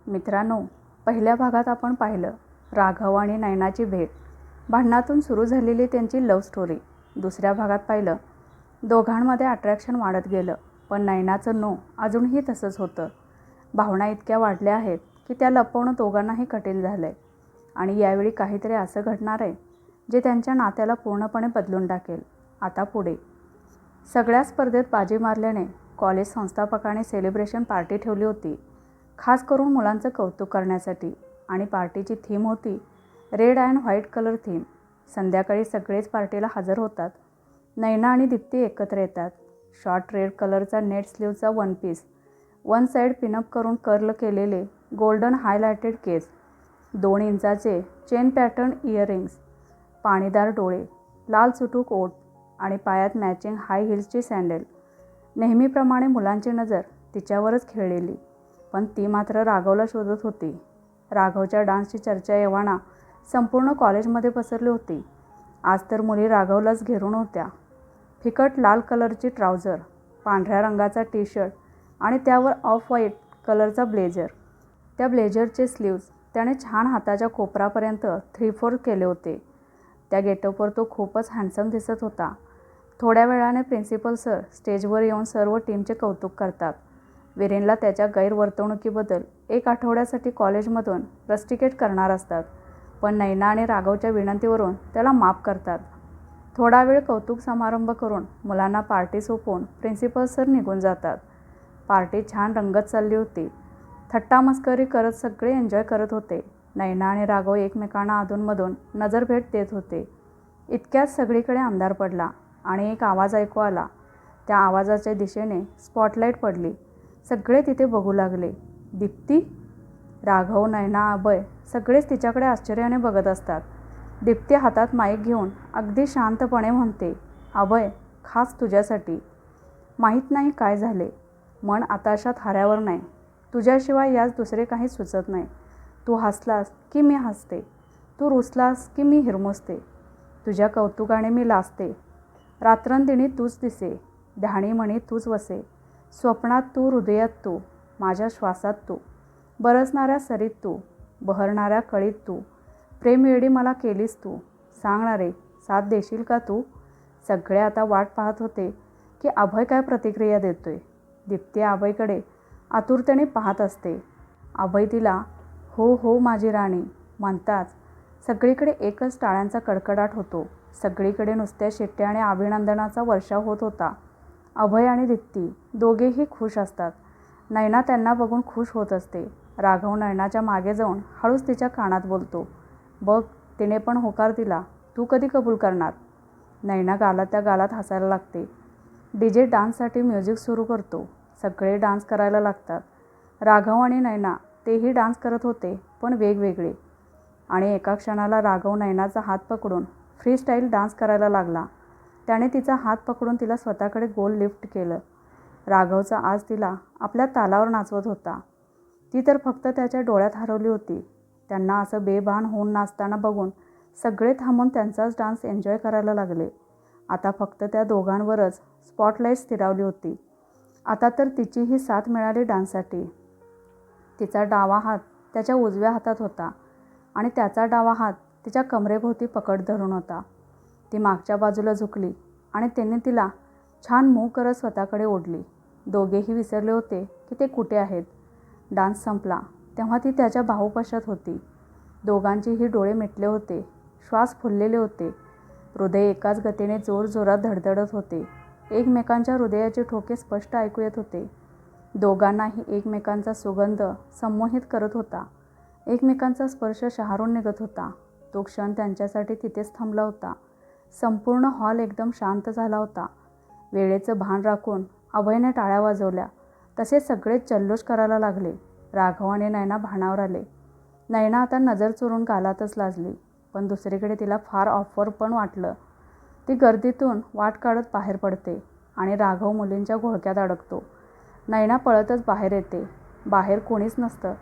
मित्रांनो, पहिल्या भागात आपण पाहिलं राघव आणि नयनाची भेट, भांडणातून सुरू झालेली त्यांची लव्ह स्टोरी. दुसऱ्या भागात पाहिलं दोघांमध्ये अट्रॅक्शन वाढत गेलं, पण नयनाचं नो अजूनही तसंच होतं. भावना इतक्या वाढल्या आहेत की त्या लपवणं दोघांनाही कठीण झालं आहे. आणि यावेळी काहीतरी असं घडणार आहे जे त्यांच्या नात्याला पूर्णपणे बदलून टाकेल. आता पुढे सगळ्या स्पर्धेत बाजी मारल्याने कॉलेज संस्थापकाने सेलिब्रेशन पार्टी ठेवली होती, खास करून मुलांचं कौतुक करण्यासाठी. आणि पार्टीची थीम होती red and white colour theme. संध्याकाळी सगळेच पार्टीला हजर होतात. नयना आणि दीप्ती एकत्र येतात. शॉर्ट रेड कलरचा नेट स्लीवचा one piece, one side pin up करून कर्ल केलेले गोल्डन हायलायटेड केस, 2 इंचाचे चेन पॅटर्न इयरिंग्स, पाणीदार डोळे, लाल सुटूक ओठ आणि पायात मॅचिंग हाय हिल्सची सँडल. नेहमीप्रमाणे मुलांची नजर तिच्यावरच खेळलेली, पण ती मात्र राघवला शोधत होती. राघवच्या डान्सची चर्चा एव्हाना संपूर्ण कॉलेजमध्ये पसरली होती. आज तर मुली राघवलाच घेरून होत्या. फिकट लाल कलरची ट्राउझर, पांढऱ्या रंगाचा टी शर्ट आणि त्यावर ऑफ व्हाईट कलरचा ब्लेझर. त्या ब्लेझरचे स्लीव्ज त्याने छान हाताच्या कोपरापर्यंत 3/4 केले होते. त्या गेटअपवर तो खूपच हँडसम दिसत होता. थोड्या वेळाने प्रिन्सिपल सर स्टेजवर येऊन सर्व टीमचे कौतुक करतात. वीरेनला त्याच्या गैरवर्तणुकीबद्दल 1 आठवड्यासाठी कॉलेजमधून रस्टिकेट करणार असतात, पण नयना आणि राघवच्या विनंतीवरून त्याला माफ करतात. थोडा वेळ कौतुक समारंभ करून मुलांना पार्टी सोपवून प्रिन्सिपल सर निघून जातात. पार्टी छान रंगत चालली होती. थट्टा मस्करी करत सगळे एन्जॉय करत होते. नयना आणि राघव एकमेकांना अधूनमधून नजरभेट देत होते. इतक्यात सगळीकडे अंधार पडला आणि एक आवाज ऐकू आला. त्या आवाजाच्या दिशेने स्पॉटलाईट पडली. सगळे तिथे बघू लागले. दीप्ती? राघव, नयना, अभय सगळेच तिच्याकडे आश्चर्याने बघत असतात. दीप्ती हातात माईक घेऊन अगदी शांतपणे म्हणते, अभय, खास तुझ्यासाठी. माहीत नाही काय झाले, मन आताशात हाऱ्यावर नाही. तुझ्याशिवाय यात दुसरे काही सुचत नाही. तू हसलास की मी हसते, तू रुसलास की मी हिरमुसते. तुझ्या कौतुकाने मी लाजते. रात्रंदिणी तूच दिसे, ध्यानी मणी तूच वसे. स्वप्नात तू, हृदयात तू, माझ्या श्वासात तू. बरसणाऱ्या सरीत तू, बहरणाऱ्या कळीत तू. प्रेमवेडी मला केलीस तू. सांग ना रे, साथ देशील का तू? सगळे आता वाट पाहत होते की अभय काय प्रतिक्रिया देतोय. दीप्ती अभयकडे आतुरतेने पाहत असते. अभय तिला हो हो माझी राणी म्हणताच सगळीकडे एकच टाळ्यांचा कडकडाट होतो. सगळीकडे नुसत्या शिट्ट्या आणि अभिनंदनाचा वर्षाव होत होता. अभय आणि दीप्ती दोघेही खुश असतात. नयना त्यांना बघून खुश होत असते. राघव नयनाच्या मागे जाऊन हळूच तिच्या कानात बोलतो, बघ, तिने पण होकार दिला. तू कधी कबूल करणार? नयना गालात त्या गालात हसायला लागते. डीजे डान्ससाठी म्युझिक सुरू करतो. सगळे डान्स करायला लागतात. राघव आणि नयना तेही डान्स करत होते, पण वेगवेगळे. आणि एका क्षणाला राघव नयनाचा हात पकडून फ्री स्टाईल डान्स करायला लागला. त्याने तिचा हात पकडून तिला स्वतःकडे गोल लिफ्ट केलं. राघवचा आज तिला आपल्या तालावर नाचवत होता. ती तर फक्त त्याच्या डोळ्यात हरवली होती. त्यांना असं बेभान होऊन नाचताना बघून सगळे थांबून त्यांचाच डान्स एन्जॉय करायला लागले. आता फक्त त्या दोघांवरच स्पॉटलाईट स्थिरावली होती. आता तर तिचीही साथ मिळाली डान्ससाठी. तिचा डावा हात त्याच्या उजव्या हातात होता आणि त्याचा डावा हात तिच्या कमरेभोवती पकड धरून होता. ती मागच्या बाजूला झुकली आणि त्यांनी तिला छान मूव्ह करत स्वतःकडे ओढली. दोघेही विसरले होते की ते कुठे आहेत. डान्स संपला तेव्हा ती त्याच्या बाहुपाशात होती. दोघांचेही डोळे मिटले होते. श्वास फुललेले होते. हृदय एकाच गतीने जोरजोरात धडधडत होते. एकमेकांच्या हृदयाचे ठोके स्पष्ट ऐकू येत होते. दोघांनाही एकमेकांचा सुगंध संमोहित करत होता. एकमेकांचा स्पर्श शहारून निघत होता. तो क्षण त्यांच्यासाठी तिथेच थांबला होता. संपूर्ण हॉल एकदम शांत झाला होता. वेळेचं भान राखून अभयने टाळ्या वाजवल्या. तसे सगळेच जल्लोष करायला लागले. राघव आणि नयना भानावर आले. नयना आता नजर चोरून गालातच लाजली, पण दुसरीकडे तिला फार ऑफर पण वाटलं. ती गर्दीतून वाट काढत बाहेर पडते आणि राघव मुलींच्या घोळक्यात अडकतो. नयना पळतच बाहेर येते. बाहेर कोणीच नसतं.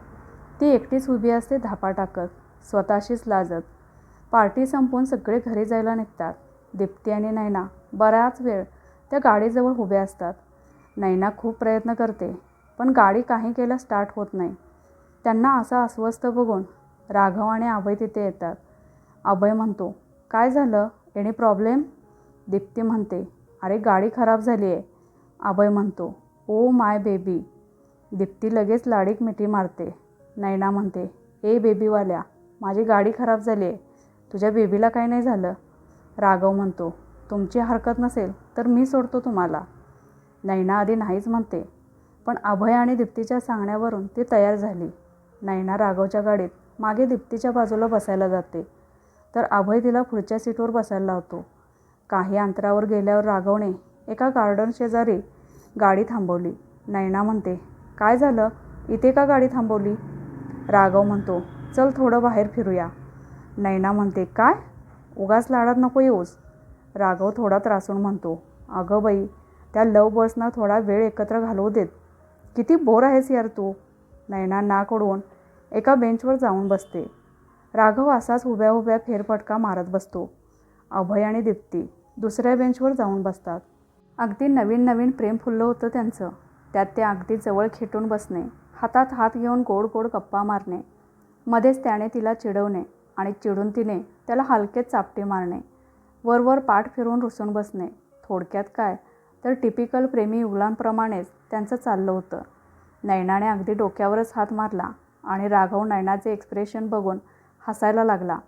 ती एकटीच उभी असते धापा टाकत, स्वतःशीच लाजत. पार्टी संपवून सगळे घरी जायला निघतात. दीप्ती आणि नयना बराच वेळ त्या गाडीजवळ उभ्या असतात. नयना खूप प्रयत्न करते, पण गाडी काही केल्या स्टार्ट होत नाही. त्यांना असं अस्वस्थ बघून राघव आणि अभय तिथे येतात. अभय म्हणतो, काय झालं? Any problem? दीप्ती म्हणते, अरे गाडी खराब झाली आहे. अभय म्हणतो, ओ माय बेबी. दीप्ती लगेच लाडीक मिठी मारते. नैना म्हणते, ए बेबीवाल्या, माझी गाडी खराब झाली आहे. तुझ्या बेबीला काही नाही झालं? राघव म्हणतो, तुमची हरकत नसेल तर मी सोडतो तुम्हाला. नैना आधी नाहीच म्हणते, पण अभय आणि दीप्तीच्या सांगण्यावरून ती तयार झाली. नैना राघवच्या गाडीत मागे दीप्तीच्या बाजूला बसायला जाते, तर अभय तिला पुढच्या सीटवर बसायला लावतो. काही अंतरावर गेल्यावर राघवने एका गार्डन शेजारी गाडी थांबवली. नैना म्हणते, काय झालं? इथे का गाडी थांबवली? राघव म्हणतो, चल थोडं बाहेर फिरूया. नैना म्हणते, काय? उगाच लाडात नको येऊस. राघव थोडा त्रासून म्हणतो, अगं बाई, त्या लव बर्ड्सना थोडा वेळ एकत्र घालवू देत. किती बोर आहेस यार तू. नैना नाक ओढवून एका बेंचवर जाऊन बसते. राघव असाच उभ्या उभ्या फेरफटका मारत बसतो. अभय आणि दीप्ती दुसऱ्या बेंचवर जाऊन बसतात. अगदी नवीन नवीन प्रेम फुललं होतं त्यांचं. त्यात ते अगदी जवळ खेटून बसणे, हातात हात घेऊन गोड गोड गप्पा मारणे, मध्येच त्याने तिला चिडवणे आणि चिडून तिने त्याला हलकेच चापटे मारणे, वरवर पाठ फिरवून रुसून बसणे. थोडक्यात काय तर टिपिकल प्रेमी युगलांप्रमाणेच त्यांचं चाललं होतं. नैनाने अगदी डोक्यावरच हात मारला आणि राघव नैनाचे एक्सप्रेशन बघून हसायला लागला.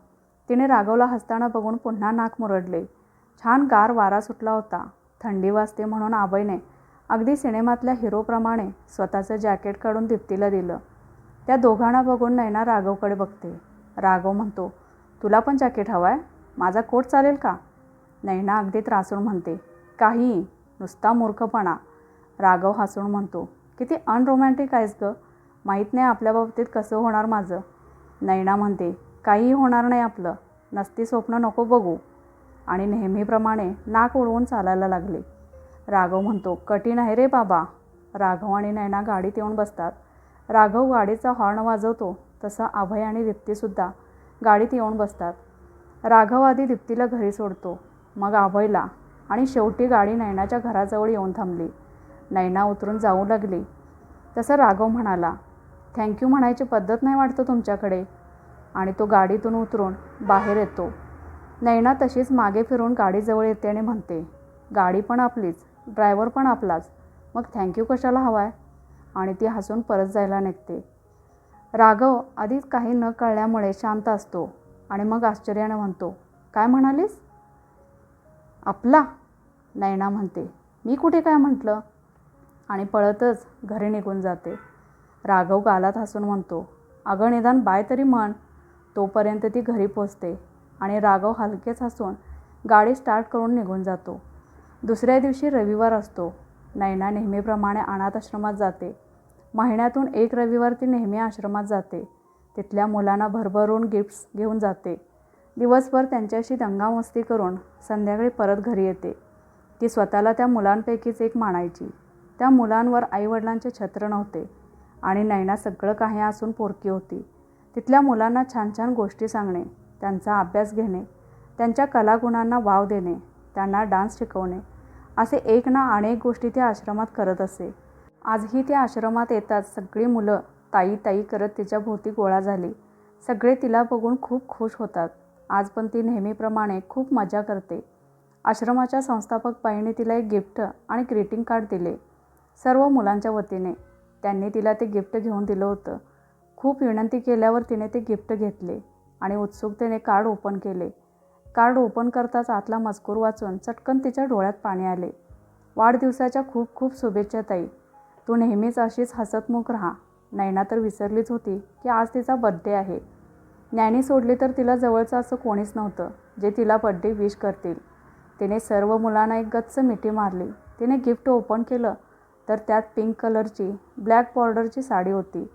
तिने राघवला हसताना बघून पुन्हा नाक मुरडले. छान गार वारा सुटला होता. थंडी वाजते म्हणून अभयने अगदी सिनेमातल्या हिरोप्रमाणे स्वतःचं जॅकेट काढून दीप्तीला दिलं. त्या दोघांना बघून नैना राघवकडे बघते. राघव म्हणतो, तुला पण जॅकेट हवं आहे? माझा कोट चालेल का? नैना अगदी त्रासून म्हणते, काही, नुसता मूर्खपणा. राघव हसून म्हणतो, किती अनरोमॅन्टिक आहेस गं. माहीत नाही आपल्या बाबतीत कसं होणार माझं. नैना म्हणते, काहीही होणार नाही आपलं. नसती स्वप्न नको बघू. आणि नेहमीप्रमाणे नाक उडवून चालायला लागले. राघव म्हणतो, कठीण आहे रे बाबा. राघव आणि नैना गाडीत येऊन बसतात. राघव गाडीचा हॉर्न वाजवतो तसं अभय आणि दीप्तीसुद्धा गाडीत येऊन बसतात. राघव आधी दीप्तीला घरी सोडतो, मग अभयला, आणि शेवटी गाडी नैनाच्या घराजवळ येऊन थांबली. नैना उतरून जाऊ लागली तसं राघव म्हणाला, थँक्यू म्हणायची पद्धत नाही वाटतं तुमच्याकडे. आणि तो गाडीतून उतरून बाहेर येतो. नैना तशीच मागे फिरून गाडीजवळ येते आणि म्हणते, गाडी पण आपलीच, ड्रायव्हर पण आपलाच, मग थँक्यू कशाला हवा आहे? आणि ती हसून परत जायला निघते. राघव आधीच काही न कळल्यामुळे शांत असतो आणि मग आश्चर्याने म्हणतो, काय म्हणालीस? आपला? नैना म्हणते, मी कुठे काय म्हटलं? आणि पळतच घरी निघून जाते. राघव गालात हसून म्हणतो, अगं निदान बाय तरी म्हण. तोपर्यंत ती घरी पोचते आणि राघव हलकेच हसून गाडी स्टार्ट करून निघून जातो. दुसऱ्या दिवशी रविवार असतो. नैना नेहमीप्रमाणे अनाथ आश्रमात जाते. महिन्यातून एक रविवार ती नेहमी आश्रमात जाते. तिथल्या मुलांना भरभरून गिफ्ट्स घेऊन जाते. दिवसभर त्यांच्याशी दंगामस्ती करून संध्याकाळी परत घरी येते. ती स्वतःला त्या मुलांपैकीच एक मानायची. त्या मुलांवर आईवडिलांचे छत्र नव्हते आणि नैना सगळं काही असून पोरकी होती. तिथल्या मुलांना छान छान गोष्टी सांगणे, त्यांचा अभ्यास घेणे, त्यांच्या कलागुणांना वाव देणे, त्यांना डान्स शिकवणे, असे एक ना अनेक गोष्टी ती आश्रमात करत असे. आजही त्या आश्रमात येतात सगळी मुलं ताई ताई करत तिच्या भोवती गोळा झाली. सगळे तिला बघून खूप खुश होतात. आज पण ती नेहमीप्रमाणे खूप मजा करते. आश्रमाच्या संस्थापक बाईंनी तिला एक गिफ्ट आणि ग्रीटिंग कार्ड दिले, सर्व मुलांच्या वतीने. त्यांनी तिला ते गिफ्ट घेऊन दिलं होतं. खूप विनंती केल्यावर तिने ते गिफ्ट घेतले आणि उत्सुकतेने कार्ड ओपन केले. कार्ड ओपन करताच आतला मजकूर वाचून चटकन तिच्या डोळ्यात पाणी आले. वाढदिवसाच्या खूप खूप शुभेच्छा ताई. तू नेहमीच अशीच हसतमुख राहा. नैना तर विसरलीच होती की आज तिचा बर्थडे आहे. ज्ञानी सोडली तर तिला जवळचं असं कोणीच नव्हतं जे तिला बर्थडे विश करतील. तिने सर्व मुलांना एक गच्च मिठी मारली. तिने गिफ्ट ओपन केलं तर त्यात पिंक कलरची ब्लॅक बॉर्डरची साडी होती.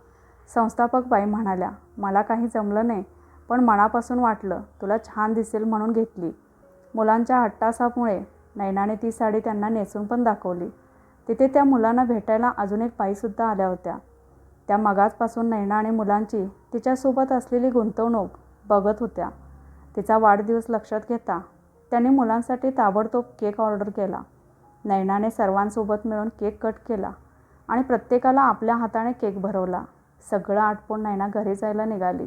संस्थापक बाई म्हणाल्या, मला काही जमलं नाही, पण मनापासून वाटलं तुला छान दिसेल म्हणून घेतली. मुलांच्या हट्टासामुळे नैनाने ती साडी त्यांना नेसून पण दाखवली. तिथे त्या मुलांना भेटायला अजून एक बाईसुद्धा आल्या होत्या. त्या मगाचपासून नैना आणि मुलांची तिच्यासोबत असलेली गुंतवणूक बघत होत्या. तिचा वाढदिवस लक्षात घेता त्यांनी मुलांसाठी ताबडतोब केक ऑर्डर केला. नैनाने सर्वांसोबत मिळून केक कट केला आणि प्रत्येकाला आपल्या हाताने केक भरवला. सगळं आटपून नैना घरी जायला निघाली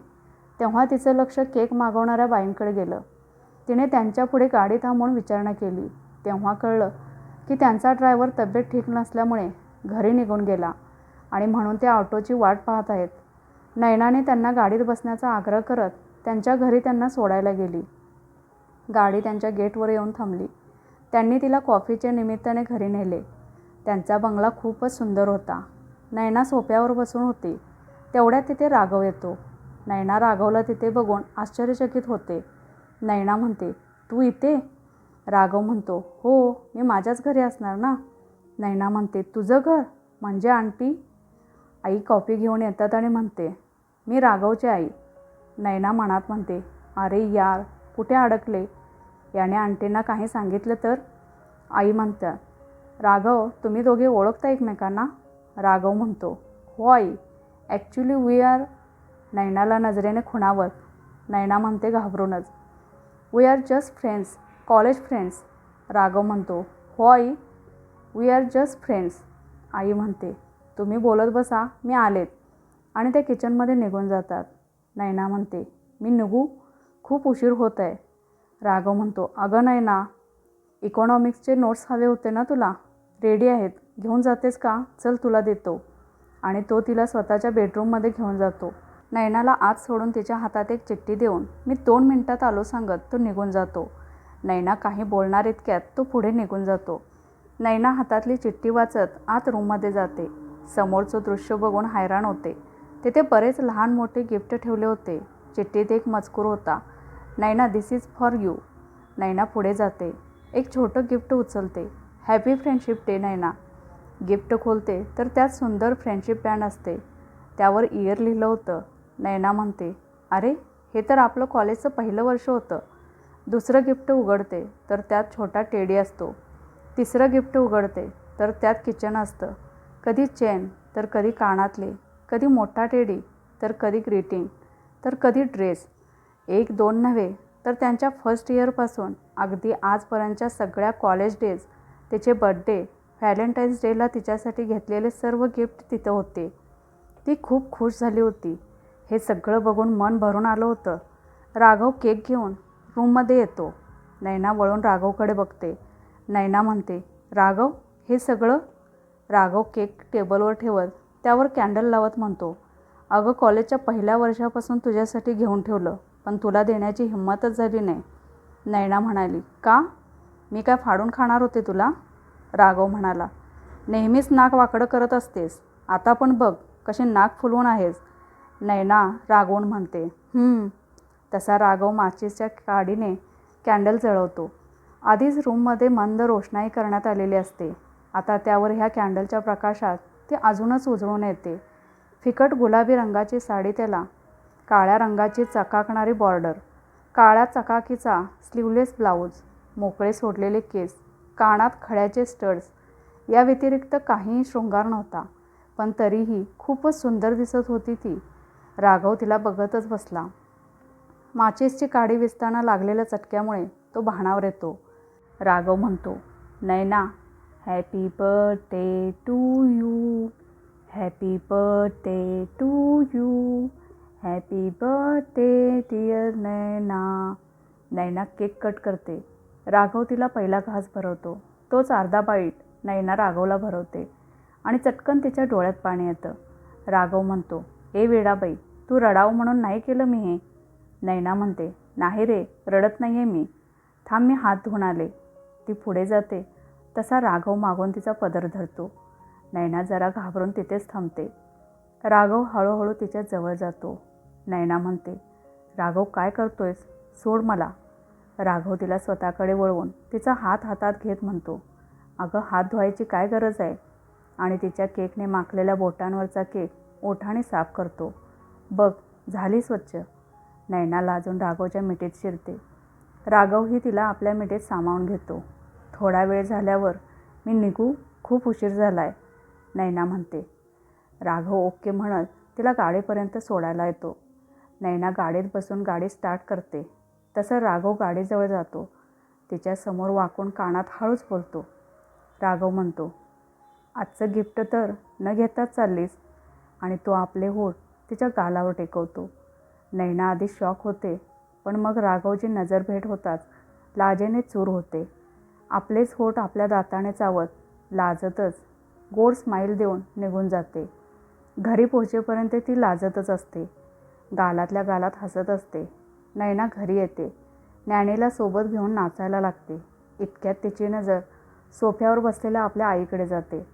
तेव्हा तिचं लक्ष केक मागवणाऱ्या बाईंकडे गेलं. तिने त्यांच्या पुढे गाडी थांबवून विचारणा केली. तेव्हा कळलं की त्यांचा ड्रायव्हर तब्येत ठीक नसल्यामुळे घरी निघून गेला आणि म्हणून ते ऑटोची वाट पाहत आहेत. नैनाने त्यांना गाडीत बसण्याचा आग्रह करत त्यांच्या घरी त्यांना सोडायला गेली. गाडी त्यांच्या गेटवर येऊन थांबली. त्यांनी तिला कॉफीच्या निमित्ताने घरी नेले. त्यांचा बंगला खूपच सुंदर होता. नैना सोफ्यावर बसून होती. तेवढ्यात तिथे राघव येतो. नैना राघवला तिथे बघून आश्चर्यचकित होते. नैना म्हणते, तू इथे? राघव म्हणतो, हो, मी माझ्याच घरी असणार ना. नैना म्हणते, तुझं घर? म्हणजे आंटी? आई कॉफी घेऊन येतात आणि म्हणते, मी राघवची आई. नैना मनात म्हणते, अरे यार, कुठे अडकले? याने आंटींना काही सांगितलं तर? आई म्हणतात, राघव, तुम्ही दोघे ओळखता एकमेकांना? राघव म्हणतो, हो आई, ॲक्च्युली वी आर. नैनाला नजरेने खुणावत नैना म्हणते घाबरूनच, we are just friends, college friends. Raghav म्हणतो, हो आई, वी आर जस्ट फ्रेंड्स. आई म्हणते, तुम्ही बोलत बसा, मी आलेत. आणि ते किचनमध्ये निघून जातात. नैना म्हणते, मी निघू? खूप उशीर होत आहे. राघव म्हणतो, अगं नैना, इकॉनॉमिक्सचे नोट्स हवे होते ना तुला? रेडी आहेत, घेऊन जातेस का? चल तुला देतो. आणि तो तिला स्वतःच्या बेडरूममध्ये घेऊन जातो. नैनाला आत सोडून तिच्या हातात एक चिठ्ठी देऊन मी 2 मिनिटात आलो सांगत तो निघून जातो. नैना काही बोलणार इतक्यात तो पुढे निघून जातो. नैना हातातली चिठ्ठी वाचत आत रूममध्ये जाते. समोरचं दृश्य बघून हैराण होते. तिथे बरेच लहान मोठे गिफ्ट ठेवले होते. चिठ्ठीत एक मजकूर होता, नैना, दिस इज फॉर यू. नैना पुढे जाते. एक छोटं गिफ्ट उचलते. हॅपी फ्रेंडशिप डे नैना. गिफ्ट खोलते तर त्यात सुंदर फ्रेंडशिप बँड असते. त्यावर इयर लिहिलं होतं. नैना म्हणते, अरे, हे तर आपलं कॉलेजचं पहिलं वर्ष होतं. दुसरं गिफ्ट उघडते तर त्यात छोटा टेडी असतो. तिसरं गिफ्ट उघडते तर त्यात किचन असतं. कधी चेन तर कधी कानातले, कधी मोठा टेडी तर कधी ग्रीटिंग, तर कधी ड्रेस. 1-2 नव्हे तर त्यांच्या फर्स्ट इयरपासून अगदी आजपर्यंतच्या सगळ्या कॉलेज डेज, तिचे बड्डे, व्हॅलेंटाईन्स डेला तिच्यासाठी घेतलेले सर्व गिफ्ट तिथं होते. ती खूप खुश झाली होती. हे सगळं बघून मन भरून आलं होतं. राघव केक घेऊन रूममध्ये येतो. नैना वळून राघवकडे बघते. नैना म्हणते, राघव, हे सगळं? राघव केक टेबलवर ठेवत त्यावर कॅन्डल लावत म्हणतो, अगं, कॉलेजच्या पहिल्या वर्षापासून तुझ्यासाठी घेऊन ठेवलं, पण तुला देण्याची हिंमतच झाली नाही. नैना म्हणाली, का? मी काय फाडून खाणार होते तुला? राघव म्हणाला, नेहमीच नाक वाकडं करत असतेस, आता पण बघ कशी नाक फुलवून आहेस. नैना रागवून म्हणते, तसा राघव माचीसच्या काडीने कॅन्डल जळवतो. आधीच रूममध्ये मंद रोषणाई करण्यात आलेली असते. आता त्यावर ह्या कॅन्डलच्या प्रकाशात ती अजूनच उजळून येते. फिकट गुलाबी रंगाची साडी, त्याला काळ्या रंगाची चकाकणारी बॉर्डर, काळ्या चकाकीचा स्लीवलेस ब्लाऊज, मोकळे सोडलेले केस, कानात खड्याचे स्टड्स, या व्यतिरिक्त काहीही शृंगार नव्हता. पण तरीही खूपच सुंदर दिसत होती ती. राघव तिला बघतच बसला. माचीसची काडी विजताना लागलेल्या चटक्यामुळे तो भानावर येतो. राघव म्हणतो, Naina, happy birthday to you, happy birthday to you, happy birthday dear Naina. Naina cake cut करते. राघव तिला पहिला घास भरवतो. तोच अर्धा बाईट नैना राघवला भरवते आणि चटकन तिच्या डोळ्यात पाणी येतं. राघव म्हणतो, ए वेडाबाई, तू रडावं म्हणून नाही केलं मी हे. नैना म्हणते, नाही रे, रडत नाही आहे मी. थांब, मी हात धुवून आले. ती पुढे जाते तसा राघव मागून तिचा पदर धरतो. नैना जरा घाबरून तिथेच थांबते. राघव हळूहळू तिच्या जवळ जातो. नैना म्हणते, राघव, काय करतोयस? सोड मला. राघव तिला स्वतःकडे वळवून तिचा हात हातात घेत म्हणतो, अगं, हात धुवायची काय गरज आहे? आणि तिच्या केकने माखलेल्या बोटांवरचा केक ओठाने साफ करतो. बघ, झाली स्वच्छ. नैना लाजून राघवच्या मिठीत शिरते. राघवही तिला आपल्या मिठीत सामावून घेतो. थोडा वेळ झाल्यावर, मी निघू? खूप उशीर झाला आहे, नैना म्हणते. राघव ओके म्हणत तिला गाडीपर्यंत सोडायला येतो. नैना गाडीत बसून गाडी स्टार्ट करते. तसं राघव गाडीजवळ जातो. तिच्यासमोर वाकून कानात हळूच बोलतो. राघव म्हणतो, आजचं गिफ्ट तर न घेताच चाललीस? आणि तो आपले होठ तिच्या गालावर टेकवतो. नैना आधी शॉक होते, पण मग राघवची नजर भेट होताच लाजेने चूर होते. आपलेच होठ आपल्या दाताने चावत लाजतच गोड स्माईल देऊन निघून जाते. घरी पोहोचेपर्यंत ती लाजतच असते, गालातल्या गालात हसत असते. नैना घरी येते. ज्ञानीला सोबत घेऊन नाचायला लागते. इतक्यात तिची नजर सोफ्यावर बसलेल्या आपल्या आईकडे जाते.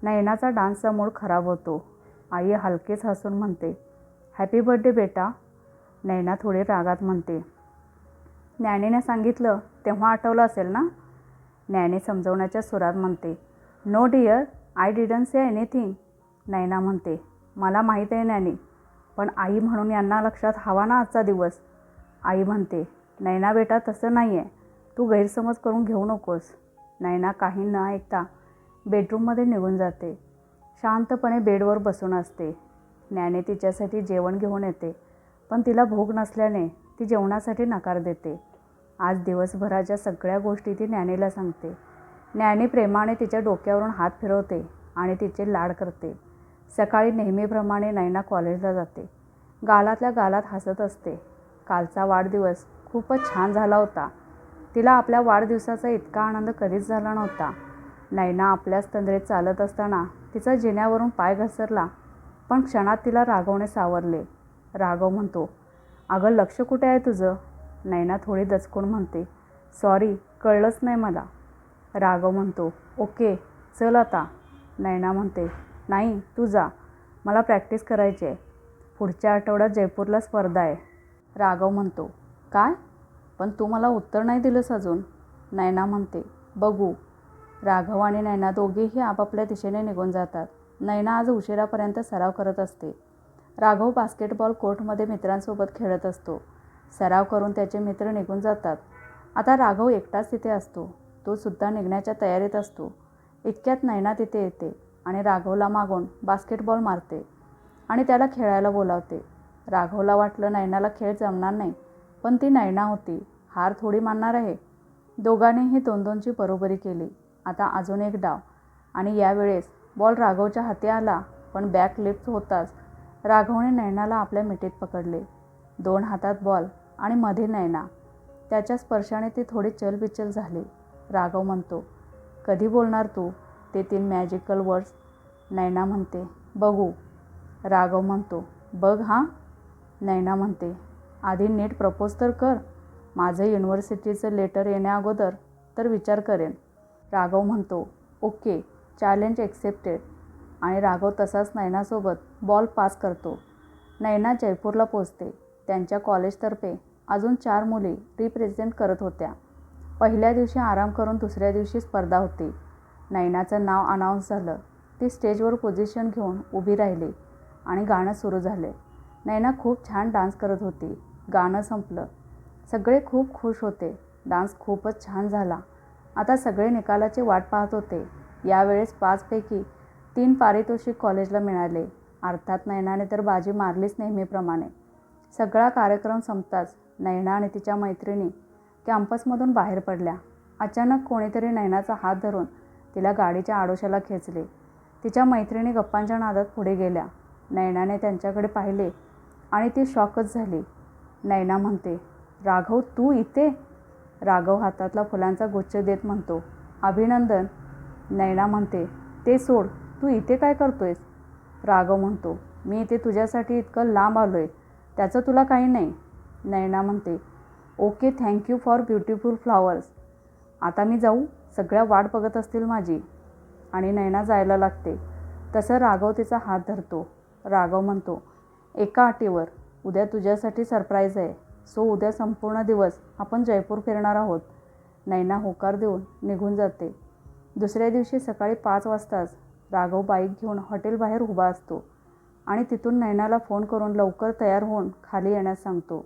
नैनाचा डान्सचा मूड खराब होतो. आई हलकेच हसून म्हणते, हॅपी बर्थडे बेटा. नैना थोडी रागात म्हणते, ज्ञानीने सांगितलं तेव्हा आठवलं असेल ना. ज्ञानी समजवण्याच्या सुरात म्हणते, no dear, I didn't say anything. Naina म्हणते, मला माहीत आहे ज्ञानी, पण आई म्हणून यांना लक्षात हवा ना आजचा दिवस. आई म्हणते, नैना बेटा तसं नाही आहे, तू गैरसमज करून घेऊ नकोस. नैना काही न ऐकता बेडरूममध्ये निघून जाते. शांतपणे बेडवर बसून असते. ज्ञानी तिच्यासाठी जेवण घेऊन येते, पण तिला भूक नसल्याने ती जेवणासाठी नकार देते. आज दिवसभराच्या सगळ्या गोष्टी ती ज्ञानीला सांगते. ज्ञानी प्रेमाने तिच्या डोक्यावरून हात फिरवते आणि तिचे लाड करते. सकाळी नेहमीप्रमाणे नैना कॉलेजला जाते. गालातल्या गालात हसत असते. कालचा वाढदिवस खूपच छान झाला होता. तिला आपल्या वाढदिवसाचा इतका आनंद कधीच झाला नव्हता. नैना आपल्याच तंद्रीत चालत असताना तिचा जिन्यावरून पाय घसरला, पण क्षणात तिला राघवने सावरले. राघव म्हणतो, अगं लक्ष कुठे आहे तुझं. नैना थोडी दचकून म्हणते, सॉरी, कळलंच नाही मला. राघव म्हणतो, ओके चल आता. नैना म्हणते, नाही तू जा, मला प्रॅक्टिस करायची आहे. पुढच्या आठवड्यात जयपूरला स्पर्धा आहे. राघव म्हणतो, काय, पण तू मला उत्तर नाही दिलंस अजून. नैना म्हणते, बघू. राघव आणि नैना दोघेही आपापल्या दिशेने निघून जातात. नैना आज उशिरापर्यंत सराव करत असते. राघव बास्केटबॉल कोर्टमध्ये मित्रांसोबत खेळत असतो. सराव करून त्याचे मित्र निघून जातात. आता राघव एकटाच तिथे असतो. तो सुद्धा निघण्याच्या तयारीत असतो. इतक्यात नैना तिथे येते आणि राघवला मागून बास्केटबॉल मारते आणि त्याला खेळायला बोलावते. राघवला वाटलं नैनाला खेळ जमणार नाही, पण ती नैना होती, हार थोडी मानणार आहे. दोघांनीही 2-2ची बरोबरी केली. आता अजून एक डाव आणि यावेळेस बॉल राघवच्या हाती आला, पण बॅक लिफ्ट होताच राघवने नैनाला आपल्या मिठीत पकडले. 2 हातात बॉल आणि मध्ये नैना. त्याच्या स्पर्शाने ती थोडी चलबिचल झाली. राघव म्हणतो, कधी बोलणार तू ते 3 मॅजिकल वर्ड्स. नैना म्हणते, बघू. राघव म्हणतो, बघ हां. नैना म्हणते, आधी नीट प्रपोज तर कर. माझं युनिव्हर्सिटीचं लेटर येण्याअगोदर तर विचार करेन. राघव म्हणतो, ओके, चॅलेंज एक्सेप्टेड. आणि राघव तसाच नैनासोबत बॉल पास करतो. नैना जयपूरला पोचते. त्यांच्या कॉलेजतर्फे अजून 4 मुली रिप्रेझेंट करत होत्या. पहिल्या दिवशी आराम करून दुसऱ्या दिवशी स्पर्धा होती. नैनाचं नाव अनाऊन्स झालं. ती स्टेजवर पोझिशन घेऊन उभी राहिली आणि गाणं सुरू झाले. नैना खूप छान डान्स करत होती. गाणं संपलं. सगळे खूप खुश होते. डान्स खूपच छान झाला. आता सगळे निकालाची वाट पाहत होते. यावेळेस 5 पैकी 3 पारितोषिक कॉलेजला मिळाले. अर्थात नैनाने तर बाजी मारलीच नेहमीप्रमाणे. सगळा कार्यक्रम संपताच नैना आणि तिच्या मैत्रिणी कॅम्पसमधून बाहेर पडल्या. अचानक कोणीतरी नैनाचा हात धरून तिला गाडीच्या आडोशाला खेचले. तिच्या मैत्रिणी गप्पांच्या नादात पुढे गेल्या. नैनाने त्यांच्याकडे पाहिले आणि ती शॉकच झाली. नैना म्हणते, राघव तू इथे. राघव हातातला फुलांचा गुच्छ देत म्हणतो, अभिनंदन. नैना म्हणते, ते सोड, तू इथे काय करतोयस. राघव म्हणतो, मी इथे तुझ्यासाठी इतकं लांब आलो आहे, त्याचं तुला काही नाही. नैना म्हणते, okay, thank you for beautiful flowers. आता मी जाऊ, सगळ्या वाट बघत असतील माझी. आणि नैना जायला लागते. तसं राघव तिचा हात धरतो. राघव म्हणतो, एका अटीवर, उद्या तुझ्यासाठी सरप्राईज आहे. सो उद्या संपूर्ण दिवस आपण जयपूर फिरणार आहोत. नैना होकार देऊन निघून जाते. दुसऱ्या दिवशी सकाळी 5 वाजताच राघव बाईक घेऊन हॉटेलबाहेर उभा असतो आणि तिथून नैनाला फोन करून लवकर तयार होऊन खाली येण्यास सांगतो.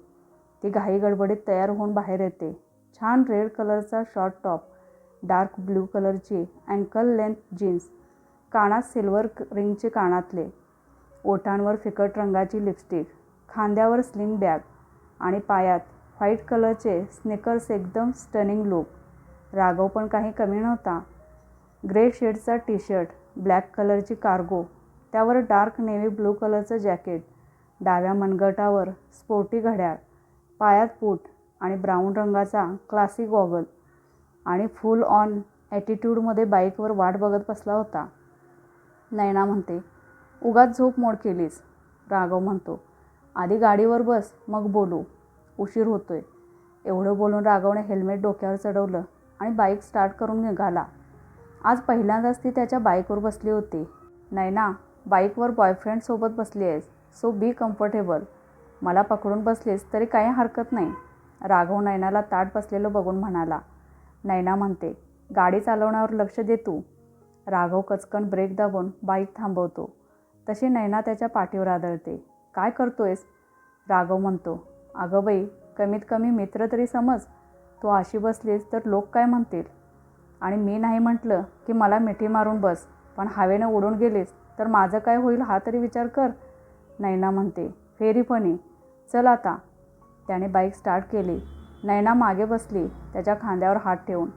ती घाई गडबडीत तयार होऊन बाहेर येते. छान रेड कलरचा शॉर्ट टॉप, डार्क ब्ल्यू कलरची अँकल लेंथ जीन्स, कानात सिल्वर रिंगचे कानातले, ओठांवर फिकट रंगाची लिपस्टिक, खांद्यावर स्लिंग बॅग आणि पायात व्हाईट कलरचे स्निकर्स. एकदम स्टनिंग लुक. राघव पण काही कमी नव्हता. ग्रे शेडचा टी शर्ट, ब्लॅक कलरची कार्गो, त्यावर डार्क नेव्ही ब्लू कलरचं जॅकेट, डाव्या मनगटावर स्पोर्टी घड्याळ, पायात बूट आणि ब्राऊन रंगाचा क्लासिक गॉगल आणि फुल ऑन ॲटिट्यूडमध्ये बाईकवर वाट बघत बसला होता. नैना म्हणते, उगाच झोप मोड केलीस. राघव म्हणतो, आधी गाडीवर बस, मग बोलू, उशीर होतोय. एवढं बोलून राघवने हेल्मेट डोक्यावर चढवलं आणि बाईक स्टार्ट करून निघाला. आज पहिल्यांदाच ती त्याच्या बाईकवर बसली होती. नैना, बाईकवर बॉयफ्रेंडसोबत बसली आहेस, सो बी कम्फर्टेबल. मला पकडून बसलीस तरी काही हरकत नाही. राघव नैनाला ताट बसलेलं बघून म्हणाला. नैना म्हणते, गाडी चालवण्यावर लक्ष दे तू. राघव कचकन ब्रेक दाबून बाईक थांबवतो. तशी नैना त्याच्या पाठीवर आदळते. काय करतोयस? राघव म्हणतो, अगं बाई, कमीत कमी मित्र तरी समज. तू अशी बसलीस तर लोक काय म्हणतील? आणि मी नाही म्हटलं की मला मिठी मारून बस, पण हवेनं उडून गेलीस तर माझं काय होईल हा तरी विचार कर. नैना म्हणते, फेरी फनी. चल आता. त्याने बाईक स्टार्ट केली. नैना मागे बसली, त्याच्या खांद्यावर हात ठेवून,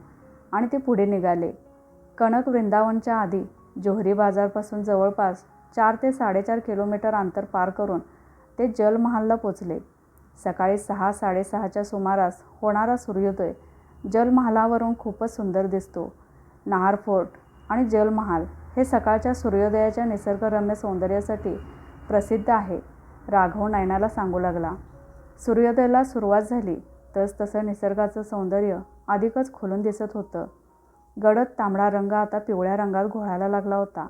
आणि ते पुढे निघाले. कनक वृंदावनच्या आधी जोहरी बाजारपासून जवळपास 4 ते 4.5 किलोमीटर अंतर पार करून ते जलमहालला पोचले. सकाळी 6-6:30च्या सुमारास होणारा सूर्योदय जलमहालावरून खूपच सुंदर दिसतो. नाहर फोर्ट आणि जलमहाल हे सकाळच्या सूर्योदयाच्या निसर्गरम्य सौंदर्यासाठी प्रसिद्ध आहे. राघव नैनाला सांगू लागला. सूर्योदयाला सुरुवात झाली तसतसं निसर्गाचं सौंदर्य अधिकच खुलून दिसत होतं. गडद तांबडा रंग आता पिवळ्या रंगात घोळायला लागला होता.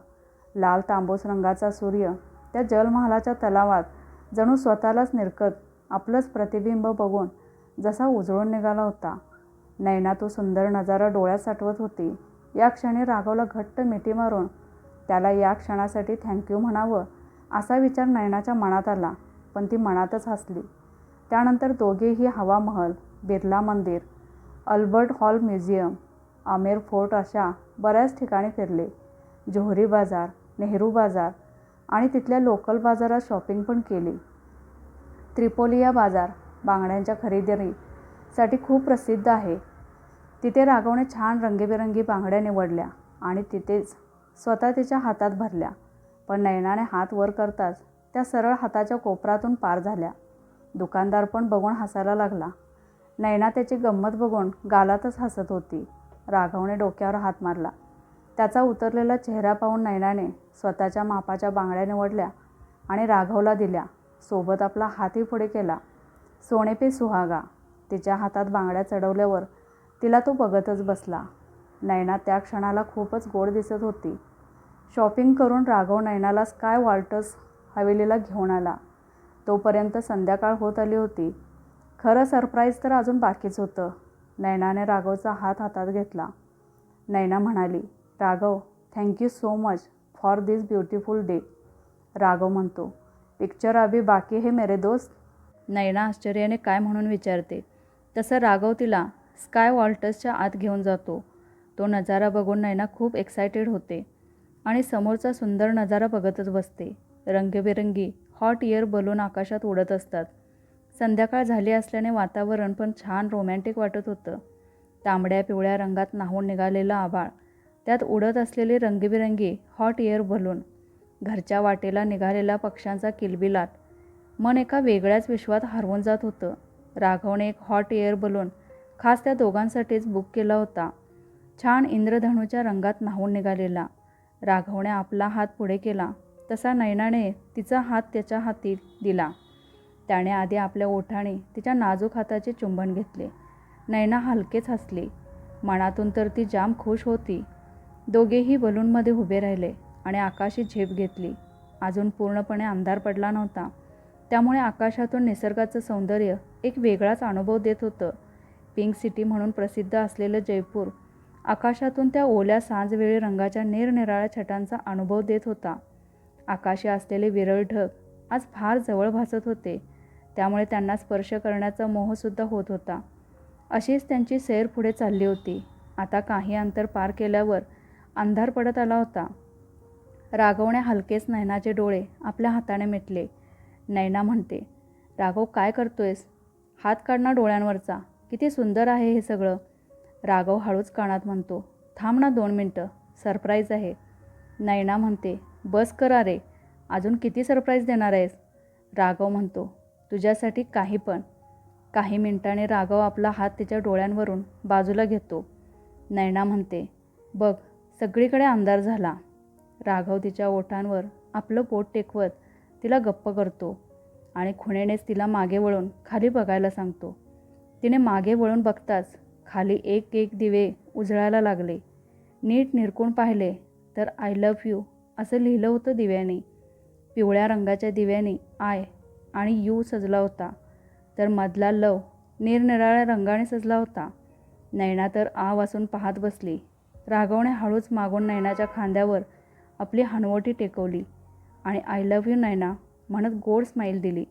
लाल तांबूस रंगाचा सूर्य त्या जलमहालाच्या तलावात जणू स्वतःलाच निरखत आपलंच प्रतिबिंब बघून जसा उजळून निघाला होता. नैना तो सुंदर नजारा डोळ्यात साठवत होती. या क्षणी राघवला घट्ट मिठी मारून त्याला या क्षणासाठी थँक्यू म्हणावं असा विचार नैनाच्या मनात आला, पण ती मनातच हसली. त्यानंतर दोघेही हवा महल, बिर्ला मंदिर, Albert hall museum, Amer fort अशा बऱ्याच ठिकाणी फिरले. जोहरी बाजार, नेहरू बाजार आणि तिथल्या लोकल बाजारात शॉपिंग पण केली. त्रिपोलिया बाजार बांगड्यांच्या खरेदीसाठी खूप प्रसिद्ध आहे. तिथे राघवने छान रंगीबेरंगी बांगड्या निवडल्या आणि तिथेच स्वतः तिच्या हातात भरल्या. पण नैनाने हात वर करताच त्या सरळ हाताच्या कोपरातून पार झाल्या. दुकानदार पण बघून हसायला लागला. नैना त्याची गंमत बघून गालातच हसत होती. राघवने डोक्यावर हात मारला. त्याचा उतरलेला चेहरा पाहून नैनाने स्वतःच्या मापाच्या बांगड्या निवडल्या आणि राघवला दिल्या. सोबत आपला हातही पुढे केला. सोने पे सुहागा. तिच्या हातात बांगड्या चढवल्यावर तिला तो बघतच बसला. नैना त्या क्षणाला खूपच गोड दिसत होती. शॉपिंग करून राघव नैनाला स्काय वॉल्टर्स हवेलीला घेऊन आला. तोपर्यंत संध्याकाळ होत आली होती. खरं सरप्राईज तर अजून बाकीच होतं. नैनाने राघवचा हात हातात घेतला. नैना म्हणाली, Raghav, thank you so much for this beautiful day. Raghav म्हणतो, पिक्चर अभी बाकी है मेरे दोस्त. नैना आश्चर्याने काय म्हणून विचारते. तसं राघव तिला स्काय वॉल्टर्सच्या आत घेऊन जातो. तो नजारा बघून नैना खूप एक्सायटेड होते आणि समोरचा सुंदर नजारा बघतच बसते. रंगीबेरंगी हॉट एअर बलून आकाशात उडत असतात. संध्याकाळ झाली असल्याने वातावरण पण छान रोमॅन्टिक वाटत होतं. तांबड्या पिवळ्या रंगात न्हावून निघालेलं आभाळ, त्यात उडत असलेले रंगीबेरंगी हॉट एअर बलून, घरच्या वाटेला निघालेला पक्ष्यांचा किलबिलाट, मन एका वेगळ्याच विश्वात हरवून जात होतं. राघवने एक हॉट एअर बलून खास त्या दोघांसाठीच बुक केला होता. छान इंद्रधनुच्या रंगात न्हावून निघालेला. राघवने आपला हात पुढे केला तसा नैनाने तिचा हात त्याच्या हाती दिला. त्याने आधी आपल्या ओठाने तिच्या नाजूक हाताचे चुंबन घेतले. नैना हलकेच हसली. मनातून तर ती जाम खुश होती. दोघेही बलूनमध्ये उभे राहिले आणि आकाशी झेप घेतली. अजून पूर्णपणे अंधार पडला नव्हता, त्यामुळे आकाशातून निसर्गाचं सौंदर्य एक वेगळाच अनुभव देत होतं. पिंक सिटी म्हणून प्रसिद्ध असलेलं जयपूर आकाशातून त्या ओल्या सांजवेळी रंगाच्या निरनिराळ्या छटांचा अनुभव देत होता. आकाशी असलेले विरळ ढग आज फार जवळ भासत होते, त्यामुळे त्यांना स्पर्श करण्याचा मोहसुद्धा होत होता. अशीच त्यांची सैर पुढे चालली होती. आता काही अंतर पार केल्यावर अंधार पडत आला होता. राघवने हलकेच नैनाचे डोळे आपल्या हाताने मिटले. नैना म्हणते, राघव, काय करतोयस? हात काढ ना डोळ्यांवरचा. किती सुंदर आहे हे सगळं. राघव हळूच कानात म्हणतो, थांब ना 2 मिनटं, सरप्राईज आहे. नैना म्हणते, बस करा रे, अजून किती सरप्राईज देणार आहेस? राघव म्हणतो. तुझ्यासाठी काही पण. काही मिनिटांनी राघव आपला हात तिच्या डोळ्यांवरून बाजूला घेतो. नैना म्हणते, बघ सगळीकडे अंधार झाला. राघव तिच्या ओठांवर आपलं बोट टेकवत तिला गप्प करतो आणि खुणेनेच तिला मागे वळून खाली बघायला सांगतो. तिने मागे वळून बघताच खाली एक एक दिवे उजळायला लागले. नीट निरखून पाहिले तर आय लव्ह यू असं लिहिलं होतं दिव्याने. पिवळ्या रंगाच्या दिव्याने आय आणि यू सजला होता, तर मधला लव निरनिराळ्या रंगाने सजला होता. नैना तर आ वासून पाहत बसली. राघवने हळूच मागून नैनाच्या खांद्यावर आपली हनवटी टेकवली आणि आय लव्ह यू नैना म्हणत गोड स्माईल दिली.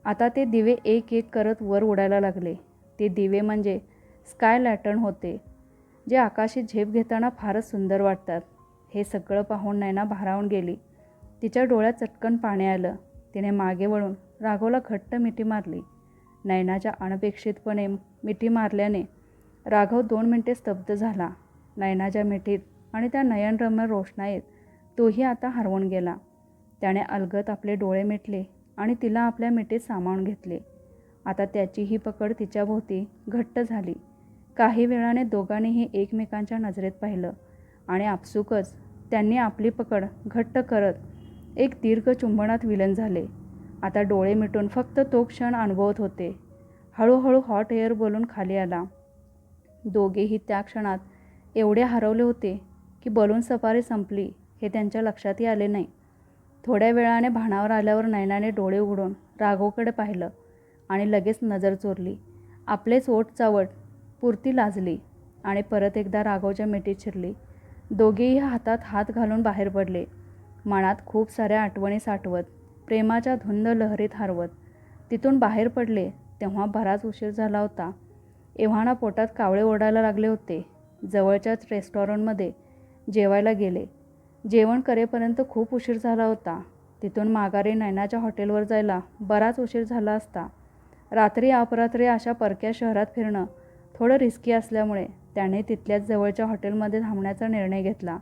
आता ते दिवे एक एक करत वर उडायला लागले. ते दिवे म्हणजे स्काय लॅटर्न होते, जे आकाशी झेप घेताना फारच सुंदर वाटतात. हे सगळं पाहून नैना भारावून गेली. तिच्या डोळ्यात चटकन पाणी आलं. तिने मागे वळून राघवला घट्ट मिठी मारली. नैनाच्या अनपेक्षितपणे मिठी मारल्याने राघव 2 मिनिटे स्तब्ध झाला. नैनाच्या मिठीत आणि त्या नयनरम्य रोषणाईत तोही आता हरवून गेला. त्याने अलगद आपले डोळे मिटले आणि तिला आपल्या मिठीत सामावून घेतले. आता त्याचीही पकड तिच्याभोवती घट्ट झाली. काही वेळाने दोघांनीही एकमेकांच्या नजरेत पाहिलं आणि आपसुकच त्यांनी आपली पकड घट्ट करत एक दीर्घ चुंबनात विलीन झाले. आता डोळे मिटून फक्त तो क्षण अनुभवत होते. हळूहळू हॉट एअर बलून खाली आला. दोघेही त्या क्षणात एवढे हरवले होते की बलून सफारी संपली हे त्यांच्या लक्षातही आले नाही. थोड्या वेळाने भानावर आल्यावर नैनाने डोळे उघडून राघवकडे पाहिलं आणि लगेच नजर चोरली. आपलेच ओठ चावट पुरती लाजली आणि परत एकदा राघवच्या मिठीत शिरली. दोघेही हातात हात घालून बाहेर पडले. मनात खूप साऱ्या आठवणी साठवत, प्रेमाच्या धुंद लहरीत हरवत तिथून बाहेर पडले तेव्हा बराच उशीर झाला होता. एव्हाना पोटात कावळे ओरडायला लागले होते. जवळच्याच रेस्टॉरंटमध्ये जेवायला गेले. जेवण करेपर्यंत खूप उशीर झाला होता. तिथून माघारी नैनाच्या हॉटेलवर जायला बराच उशीर झाला असता. रात्री अपरात्री अशा परक्या शहरात फिरणं थोडं रिस्की असल्यामुळे त्याने तिथल्याच जवळच्या हॉटेलमध्ये थांबण्याचा निर्णय घेतला.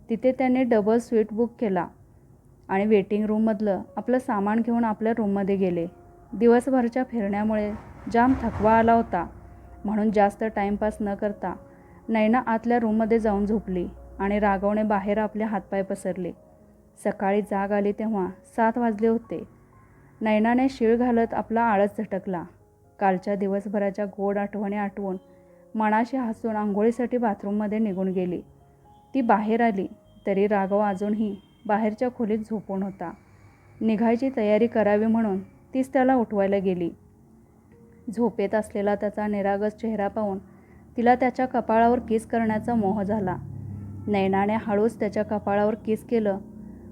तिथे त्याने डबल स्वीट बुक केला आणि वेटिंग रूममधलं आपलं सामान घेऊन आपल्या रूममध्ये गेले. दिवसभरच्या फिरण्यामुळे जाम थकवा आला होता, म्हणून जास्त टाईमपास न करता नैना आतल्या रूममध्ये जाऊन झोपली आणि राघवने बाहेर आपले हातपाय पसरले. सकाळी जाग आली तेव्हा 7 वाजले होते. नैनाने शीळ घालत आपला आळस झटकला. कालच्या दिवसभराच्या गोड आठवणी आठवून मनाशी हसून आंघोळीसाठी बाथरूममध्ये निघून गेली. ती बाहेर आली तरी राघव अजूनही बाहेरच्या खोलीत झोपून होता. निघायची तयारी करावी म्हणून तीच त्याला उठवायला गेली. झोपेत असलेला त्याचा निरागस चेहरा पाहून तिला त्याच्या कपाळावर किस करण्याचा मोह झाला. नैनाने हळूच त्याच्या कपाळावर किस केलं,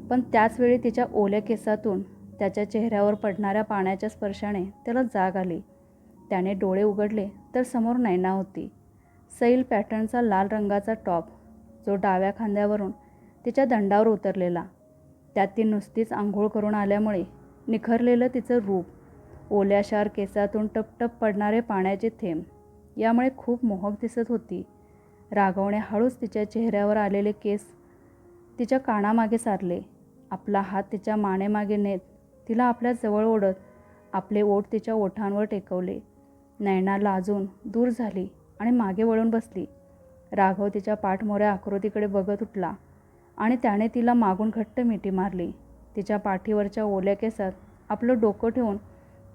पण त्याचवेळी तिच्या ओल्या केसातून त्याच्या चेहऱ्यावर पडणाऱ्या पाण्याच्या स्पर्शाने त्याला जाग आली. त्याने डोळे उघडले तर समोर नैना होती. सैल पॅटर्नचा लाल रंगाचा टॉप, जो डाव्या खांद्यावरून तिच्या दंडावर उतरलेला. त्यात ती नुसतीच आंघोळ करून आल्यामुळे निखरलेलं तिचं रूप, ओल्याशार केसातून टपटप पडणारे पाण्याचे थेंब, यामुळे खूप मोहक दिसत होती. राघवने हळूच तिच्या चेहऱ्यावर आलेले केस तिच्या कानामागे सारले. आपला हात तिच्या मानेमागे नेत तिला आपल्या जवळ ओढत आपले ओठ तिच्या ओठांवर टेकवले. नैना लाजून दूर झाली आणि मागे वळून बसली. राघव तिच्या पाठमोऱ्या आकृतीकडे बघत उठला आणि त्याने तिला मागून घट्ट मिठी मारली. तिच्या पाठीवरच्या ओल्या केसात आपलं डोकं ठेवून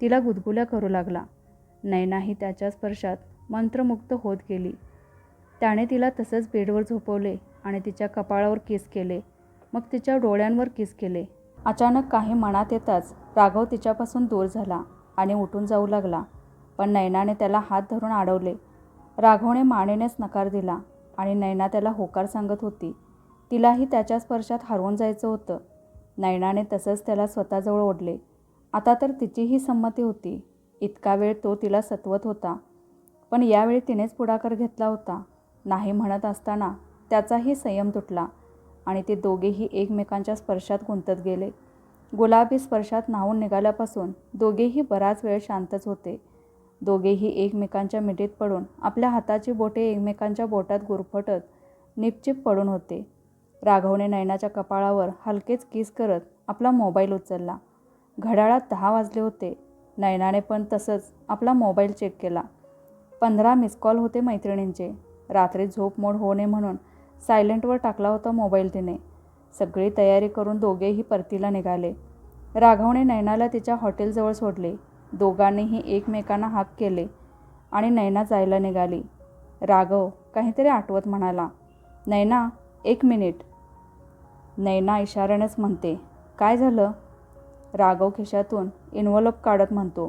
तिला गुदगुल्या करू लागला. नैनाही त्याच्या स्पर्शात मंत्रमुग्ध होत गेली. त्याने तिला तसंच बेडवर झोपवले आणि तिच्या कपाळावर किस केले, मग तिच्या डोळ्यांवर किस केले. अचानक काही मनात येताच राघव तिच्यापासून दूर झाला आणि उठून जाऊ लागला, पण नैनाने त्याला हात धरून अडवले. राघवने मानेनेच नकार दिला आणि नैना त्याला होकार सांगत होती. तिलाही त्याच्या स्पर्शात हरवून जायचं होतं. नैनाने तसंच त्याला स्वतःजवळ ओढले. आता तर तिचीही संमती होती. इतका वेळ तो तिला सतवत होता, पण यावेळी तिनेच पुढाकार घेतला होता. नाही म्हणत असताना त्याचाही संयम तुटला आणि ते दोघेही एकमेकांच्या स्पर्शात गुंतत गेले. गुलाबी स्पर्शात न्हावून निघाल्यापासून दोघेही बराच वेळ शांतच होते. दोघेही एकमेकांच्या मिठीत पडून आपल्या हाताची बोटे एकमेकांच्या बोटात गुरफटत निपचिप पडून होते. राघवने नैनाच्या कपाळावर हलकेच किस करत आपला मोबाईल उचलला. घड्याळात 10 वाजले होते. नयनाने पण तसंच आपला मोबाईल चेक केला. 15 मिस कॉल होते मैत्रिणींचे. रात्री झोप मोड होऊ नये म्हणून सायलेंटवर टाकला होता मोबाईल तिने. सगळी तयारी करून दोघेही परतीला निघाले. राघवने नयनाला तिच्या हॉटेलजवळ सोडले. दोघांनीही एकमेकांना हाक केले आणि नयना जायला निघाली. राघव काहीतरी आठवत म्हणाला, नयना 1 मिनिट. नयना इशाऱ्यानेच म्हणते, काय झालं? राघव खिशातून इन्व्हॉल्प काढत म्हणतो,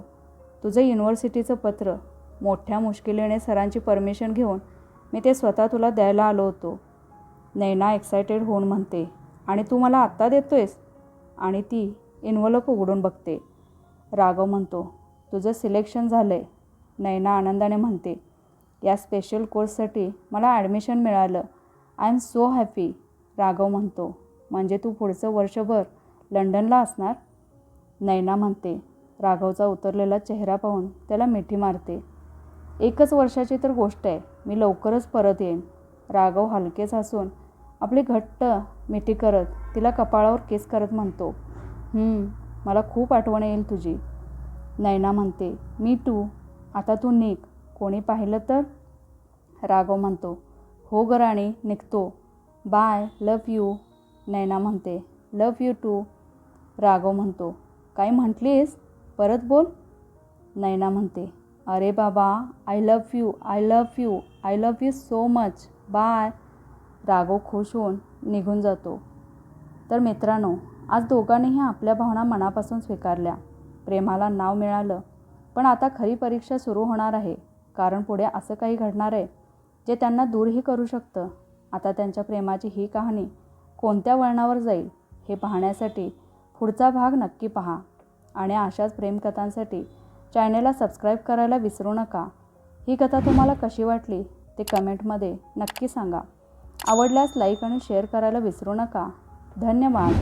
तुझं युनिव्हर्सिटीचं पत्र. मोठ्या मुश्किलीने सरांची परमिशन घेऊन मी ते स्वतः तुला द्यायला आलो होतो. नयना एक्सायटेड होऊन म्हणते, आणि तू मला आत्ता देतोयस? आणि ती इन्व्हॉल्प उघडून बघते. राघव म्हणतो, तुझं सिलेक्शन झालं आहे. नयना आनंदाने म्हणते, या स्पेशल कोर्ससाठी मला ॲडमिशन मिळालं. I am so happy. Raghav म्हणतो, म्हणजे तू पुढचं वर्षभर लंडनला असणार? नयना म्हणते. राघवचा उतरलेला चेहरा पाहून त्याला मिठी मारते. 1च वर्षाची तर गोष्ट आहे. मी लवकरच परत येईन. राघव हलकेच हसून आपली घट्ट मिठी करत तिला कपाळावर किस करत म्हणतो, मला खूप आठवण येईल तुझी. नयना म्हणते, मी टू. आता तू निघ. कोणी पाहिलं तर? राघव म्हणतो, हो ग राणी, निघतो. Bye, love you. नयना म्हणते, लव्ह यू टू. राघव म्हणतो, काय म्हटलीस? परत बोल. नयना म्हणते, अरे बाबा, I love you, I love you, I love you so much. Bye. Raghav खुश होऊन निघून जातो. तर मित्रांनो, आज दोघांनीही आपल्या भावना मनापासून स्वीकारल्या. प्रेमाला नाव मिळालं. पण आता खरी परीक्षा सुरू होणार आहे. कारण पुढे असं काही घडणार आहे जे त्यांना दूरही करू शकतं. आता त्यांच्या प्रेमाची ही कहाणी कोणत्या वळणावर जाईल हे पाहण्यासाठी पुढचा भाग नक्की पहा. आणि अशाच प्रेमकथांसाठी चॅनेलला सबस्क्राईब करायला विसरू नका. ही कथा तुम्हाला कशी वाटली ते कमेंटमध्ये नक्की सांगा. आवडल्यास लाईक आणि शेअर करायला विसरू नका. धन्यवाद.